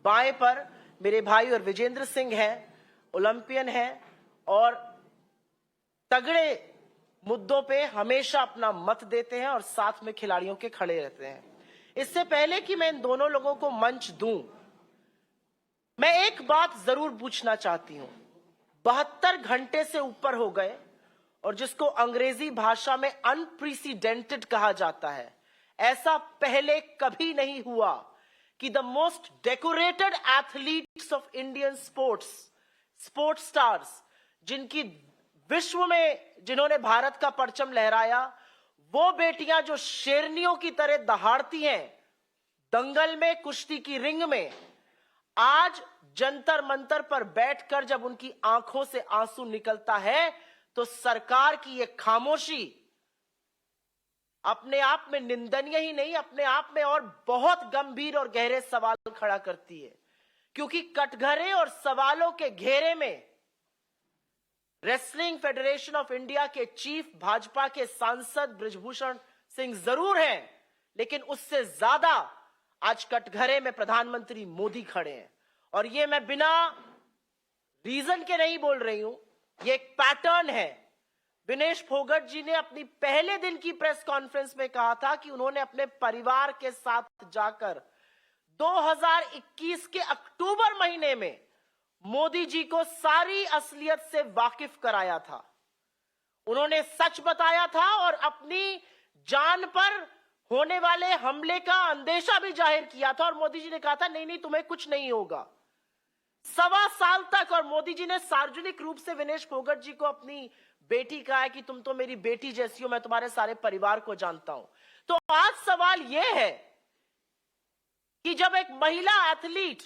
बाएं पर मेरे भाई और विजेंद्र सिंह हैं, ओलंपियन हैं और तगड़े मुद्दों पे हमेशा अपना मत देते हैं और साथ में खिलाड़ियों के खड़े रहते हैं। इससे पहले कि मैं इन दोनों लोगों को मंच दूं, मैं एक बात जरूर पूछना चाहती हूं। 72 घंटे से ऊपर हो गए और जिसको अंग्रेजी भाषा में अनप्रेसिडेंटेड कहा जाता है, ऐसा पहले कभी नहीं हुआ कि the most decorated athletes of Indian sports stars, जिनकी विश्व में जिन्होंने भारत का परचम लहराया, वो बेटियां जो शेरनियों की तरह दहाड़ती हैं दंगल में, कुश्ती की रिंग में, आज जंतर मंतर पर बैठकर जब उनकी आंखों से आंसू निकलता है तो सरकार की यह खामोशी अपने आप में निंदनीय ही नहीं, अपने आप में और बहुत गंभीर और गहरे सवाल खड़ा करती है। क्योंकि कटघरे और सवालों के घेरे में रेसलिंग फेडरेशन ऑफ इंडिया के चीफ भाजपा के सांसद बृजभूषण सिंह जरूर हैं, लेकिन उससे ज्यादा आज कटघरे में प्रधानमंत्री मोदी खड़े हैं। और ये मैं बिना रीजन के नहीं बोल रही हूं, ये एक पैटर्न है। विनेश फोगट जी ने अपनी पहले दिन की प्रेस कॉन्फ्रेंस में कहा था कि उन्होंने अपने परिवार के साथ जाकर 2021 के अक्टूबर महीने में मोदी जी को सारी असलियत से वाकिफ कराया था। उन्होंने सच बताया था और अपनी जान पर होने वाले हमले का अंदेशा भी जाहिर किया था और मोदी जी ने कहा था नहीं नहीं तुम्हें कुछ नहीं होगा। 1.25 साल तक और मोदी जी ने सार्वजनिक रूप से विनेश फोगट जी को अपनी बेटी कहा है कि तुम तो मेरी बेटी जैसी हो, मैं तुम्हारे सारे परिवार को जानता हूं। तो आज सवाल यह है कि जब एक महिला एथलीट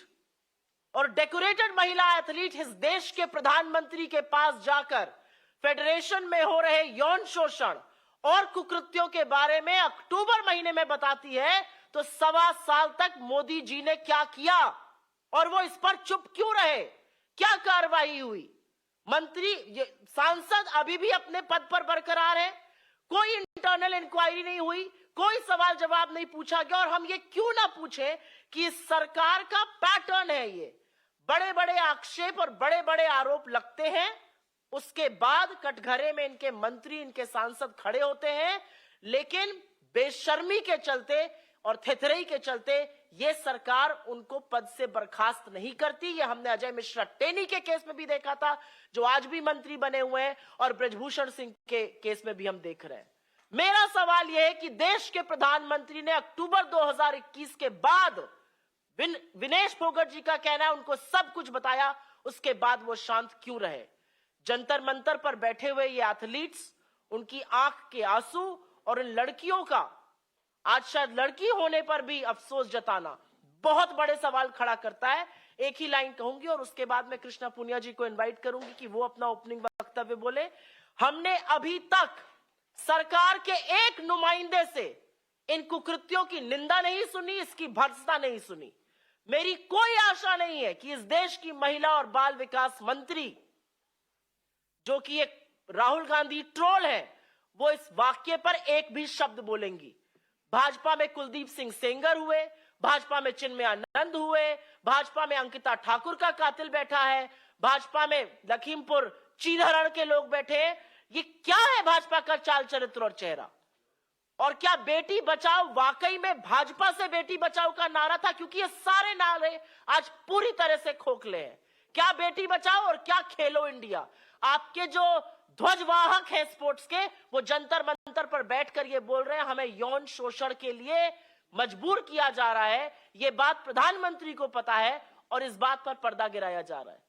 और डेकोरेटेड महिला एथलीट इस देश के प्रधानमंत्री के पास जाकर फेडरेशन में हो रहे यौन शोषण और कुकृत्यों के बारे में अक्टूबर महीने में बताती है, तो 1.25 साल तक मोदी जी ने क्या किया और वो इस पर चुप क्यों रहे? क्या कार्रवाई हुई? मंत्री सांसद अभी भी अपने पद पर बरकरार है, कोई इंटरनल इंक्वायरी नहीं हुई, कोई सवाल जवाब नहीं पूछा गया। और हम ये क्यों ना पूछे कि इस सरकार का पैटर्न है, ये बड़े बड़े आक्षेप और बड़े बड़े आरोप लगते हैं, उसके बाद कटघरे में इनके मंत्री, इनके सांसद खड़े होते हैं, लेकिन बेशर्मी के चलते और थेथरई के चलते ये सरकार उनको पद से बर्खास्त नहीं करती। ये हमने अजय मिश्रा टेनी के केस में भी देखा था, जो आज भी मंत्री बने हुए हैं, और बृजभूषण सिंह के केस में भी हम देख रहे हैं। मेरा सवाल यह है कि देश के प्रधानमंत्री ने अक्टूबर 2021 के बाद विनेश फोगट जी का कहना है उनको सब कुछ बताया, उसके बाद वो शांत क्यों रहे? जंतर मंतर पर बैठे हुए ये एथलीट्स, उनकी आंख के आंसू और इन लड़कियों का आज शायद लड़की होने पर भी अफसोस जताना बहुत बड़े सवाल खड़ा करता है। एक ही लाइन कहूंगी और उसके बाद मैं कृष्णा पुनिया जी को इनवाइट करूंगी कि वो अपना ओपनिंग वक्तव्य बोले। हमने अभी तक सरकार के एक नुमाइंदे से इन कुकृत्यों की निंदा नहीं सुनी, इसकी भर्त्सना नहीं सुनी। मेरी कोई आशा नहीं है कि इस देश की महिला और बाल विकास मंत्री, जो कि एक राहुल गांधी ट्रोल है, वो इस वाक्य पर एक भी शब्द बोलेंगी। भाजपा में कुलदीप सिंह सेंगर हुए, भाजपा में चिन्मय आनंद हुए, भाजपा में अंकिता ठाकुर का कातिल बैठा है, भाजपा में लखीमपुर चीधरण के लोग बैठे हैं। ये क्या है भाजपा का चाल चरित्र और चेहरा? और क्या बेटी बचाओ वाकई में भाजपा से बेटी बचाओ का नारा था? क्योंकि ये सारे नारे आज पूरी तरह से खोखले हैं। क्या बेटी बचाओ और क्या खेलो इंडिया? आपके जो ध्वजवाहक हैं स्पोर्ट्स के, वो जंतर मंतर पर बैठकर ये बोल रहे हैं हमें यौन शोषण के लिए मजबूर किया जा रहा है। ये बात प्रधानमंत्री को पता है और इस बात पर पर्दा गिराया जा रहा है।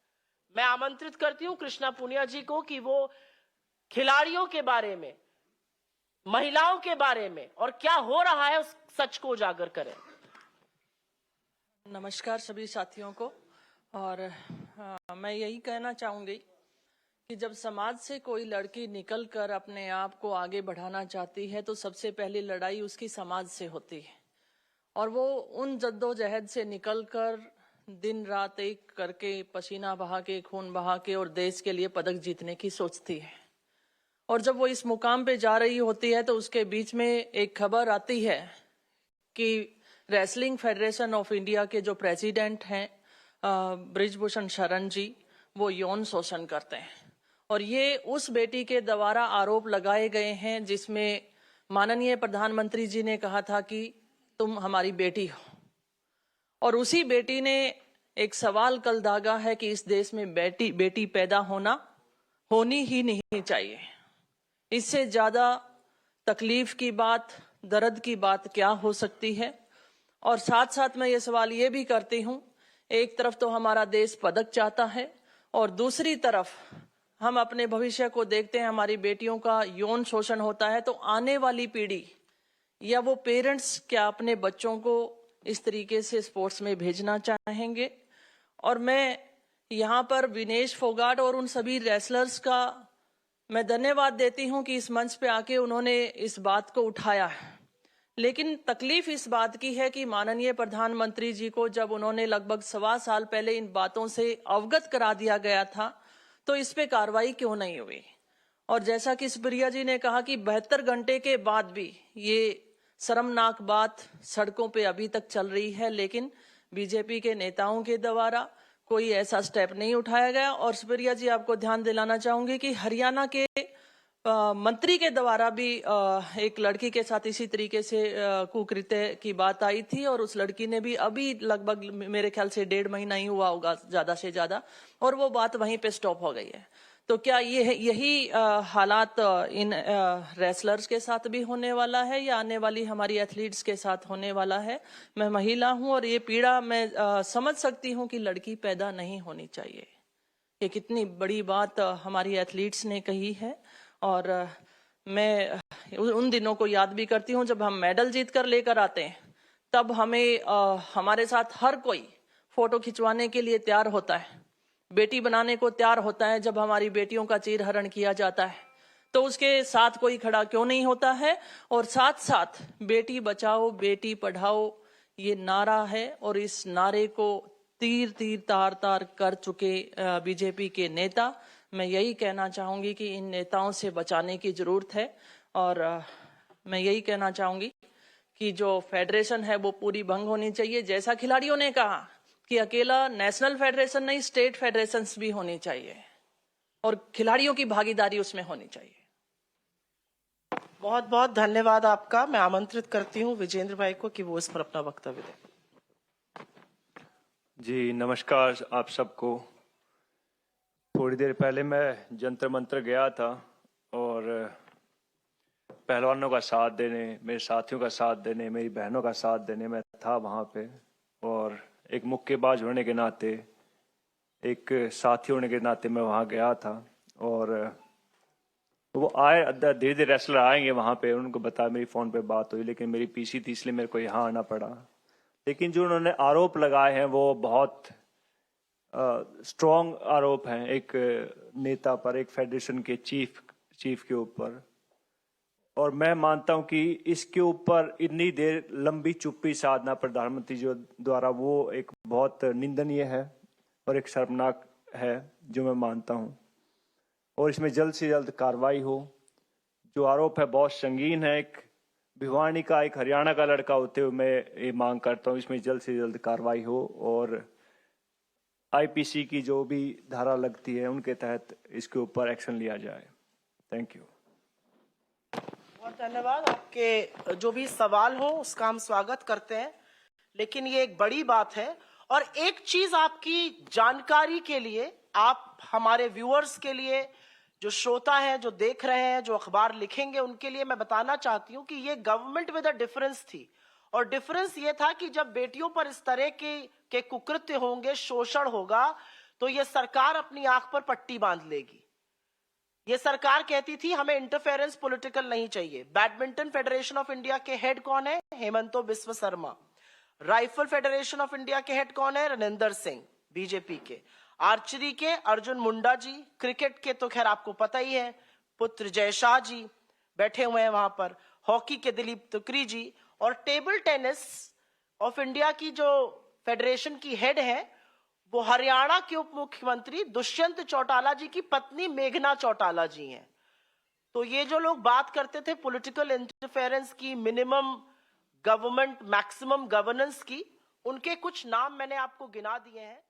मैं आमंत्रित करती हूं कृष्णा पुनिया जी को कि वो खिलाड़ियों के बारे में, महिलाओं के बारे में और क्या हो रहा है उस सच को उजागर करें। नमस्कार सभी साथियों को। और मैं यही कहना चाहूंगी कि जब समाज से कोई लड़की निकलकर अपने आप को आगे बढ़ाना चाहती है तो सबसे पहली लड़ाई उसकी समाज से होती है, और वो उन जद्दोजहद से निकलकर दिन रात एक करके पसीना बहा के, खून बहा के और देश के लिए पदक जीतने की सोचती है। और जब वो इस मुकाम पे जा रही होती है तो उसके बीच में एक खबर आती है कि रेसलिंग फेडरेशन ऑफ इंडिया के जो प्रेसिडेंट हैं ब्रिजभूषण शरण जी वो यौन शोषण करते हैं। और ये उस बेटी के द्वारा आरोप लगाए गए हैं जिसमें माननीय प्रधानमंत्री जी ने कहा था कि तुम हमारी बेटी हो। और उसी बेटी ने एक सवाल कल दागा है कि इस देश में बेटी पैदा होनी ही नहीं चाहिए। इससे ज्यादा तकलीफ की बात, दर्द की बात क्या हो सकती है। और साथ साथ मैं ये सवाल ये भी करती हूँ, एक तरफ तो हमारा देश पदक चाहता है और दूसरी तरफ हम अपने भविष्य को देखते हैं, हमारी बेटियों का यौन शोषण होता है, तो आने वाली पीढ़ी या वो पेरेंट्स क्या अपने बच्चों को इस तरीके से स्पोर्ट्स में भेजना चाहेंगे। और मैं यहाँ पर विनेश फोगाट और उन सभी रेसलर्स का मैं धन्यवाद देती हूँ कि इस मंच पे आके उन्होंने इस बात को उठाया है। लेकिन तकलीफ इस बात की है कि माननीय प्रधानमंत्री जी को जब उन्होंने लगभग 1.25 साल पहले इन बातों से अवगत करा दिया गया था तो इस पे कार्रवाई क्यों नहीं हुई। और जैसा कि सुप्रिया जी ने कहा कि 72 घंटे के बाद भी ये शर्मनाक बात सड़कों पे अभी तक चल रही है, लेकिन बीजेपी के नेताओं के द्वारा कोई ऐसा स्टेप नहीं उठाया गया। और सुप्रिया जी, आपको ध्यान दिलाना चाहूंगी कि हरियाणा के मंत्री के द्वारा भी एक लड़की के साथ इसी तरीके से कुकृत्य की बात आई थी और उस लड़की ने भी अभी लगभग मेरे ख्याल से 1.5 महीना ही हुआ होगा ज्यादा से ज्यादा, और वो बात वहीं पे स्टॉप हो गई है। तो क्या यही हालात इन रेसलर्स के साथ भी होने वाला है या आने वाली हमारी एथलीट्स के साथ होने वाला है। मैं महिला हूं और ये पीड़ा मैं समझ सकती हूं कि लड़की पैदा नहीं होनी चाहिए। ये कितनी बड़ी बात हमारी एथलीट्स ने कही है। और मैं उन दिनों को याद भी करती हूँ जब हम मेडल जीत कर लेकर आते हैं, तब हमें हमारे साथ हर कोई फोटो खिंचवाने के लिए तैयार होता है, बेटी बनाने को तैयार होता है। जब हमारी बेटियों का चीरहरण किया जाता है तो उसके साथ कोई खड़ा क्यों नहीं होता है। और साथ साथ बेटी बचाओ बेटी पढ़ाओ ये नारा है, और इस नारे को तीर तीर तार तार कर चुके बीजेपी के नेता। मैं यही कहना चाहूंगी कि इन नेताओं से बचाने की जरूरत है। और मैं यही कहना चाहूंगी कि जो फेडरेशन है वो पूरी भंग होनी चाहिए। जैसा खिलाड़ियों ने कहा कि अकेला नेशनल फेडरेशन नहीं, स्टेट फेडरेशंस भी होनी चाहिए और खिलाड़ियों की भागीदारी उसमें होनी चाहिए। बहुत बहुत धन्यवाद आपका। मैं आमंत्रित करती हूँ विजेंद्र भाई को कि वो इस पर अपना वक्तव्य दें। जी नमस्कार आप सबको। थोड़ी देर पहले मैं जंतर मंतर गया था और पहलवानों का साथ देने, मेरे साथियों का साथ देने, मेरी बहनों का साथ देने में था वहाँ पे। और एक मुक्केबाज होने के नाते, एक साथी होने के नाते मैं वहाँ गया था। और वो आए, धीरे धीरे रेसलर आएंगे वहाँ पे, उनको बताया, मेरी फ़ोन पे बात हुई, लेकिन मेरी पीसी थी इसलिए मेरे को यहाँ आना पड़ा। लेकिन जो उन्होंने आरोप लगाए हैं वो बहुत स्ट्रॉन्ग आरोप हैं एक नेता पर, एक फेडरेशन के चीफ के ऊपर। और मैं मानता हूं कि इसके ऊपर इतनी देर लंबी चुप्पी साधना प्रधानमंत्री जी द्वारा वो एक बहुत निंदनीय है और एक शर्मनाक है, जो मैं मानता हूं। और इसमें जल्द से जल्द कार्रवाई हो। जो आरोप है बहुत संगीन है। एक भिवानी का, एक हरियाणा का लड़का होते हुए मैं ये मांग करता हूं इसमें जल्द से जल्द कार्रवाई हो और आईपीसी की जो भी धारा लगती है उनके तहत इसके ऊपर एक्शन लिया जाए। Thank you. बहुत धन्यवाद। आपके जो भी सवाल हो उसका हम स्वागत करते हैं, लेकिन ये एक बड़ी बात है। और एक चीज आपकी जानकारी के लिए, आप हमारे व्यूअर्स के लिए, जो श्रोता हैं, जो देख रहे हैं, जो अखबार लिखेंगे, उनके लिए मैं बताना चाहती हूं कि ये गवर्नमेंट विद अ डिफरेंस थी। और डिफरेंस ये था कि जब बेटियों पर इस तरह के कुकृत्य होंगे, शोषण होगा, तो ये सरकार अपनी आंख पर पट्टी बांध लेगी। ये सरकार कहती थी हमें इंटरफेरेंस पॉलिटिकल नहीं चाहिए। बैडमिंटन फेडरेशन ऑफ इंडिया के हेड कौन है? Himanta Biswa Sarma. Rifle federation of India के हेड कौन है? रनिंदर सिंह, बीजेपी के। आर्चरी के अर्जुन मुंडा जी। क्रिकेट के तो खैर आपको पता ही है, पुत्र जय शाह जी बैठे हुए हैं वहां पर। हॉकी के दिलीप तुकरी जी। और टेबल टेनिस ऑफ इंडिया की जो फेडरेशन की हेड है वो हरियाणा के उप मुख्यमंत्री दुष्यंत चौटाला जी की पत्नी मेघना चौटाला जी हैं। तो ये जो लोग बात करते थे पॉलिटिकल इंटरफेरेंस की, मिनिमम गवर्नमेंट मैक्सिमम गवर्नेंस की, उनके कुछ नाम मैंने आपको गिना दिए हैं।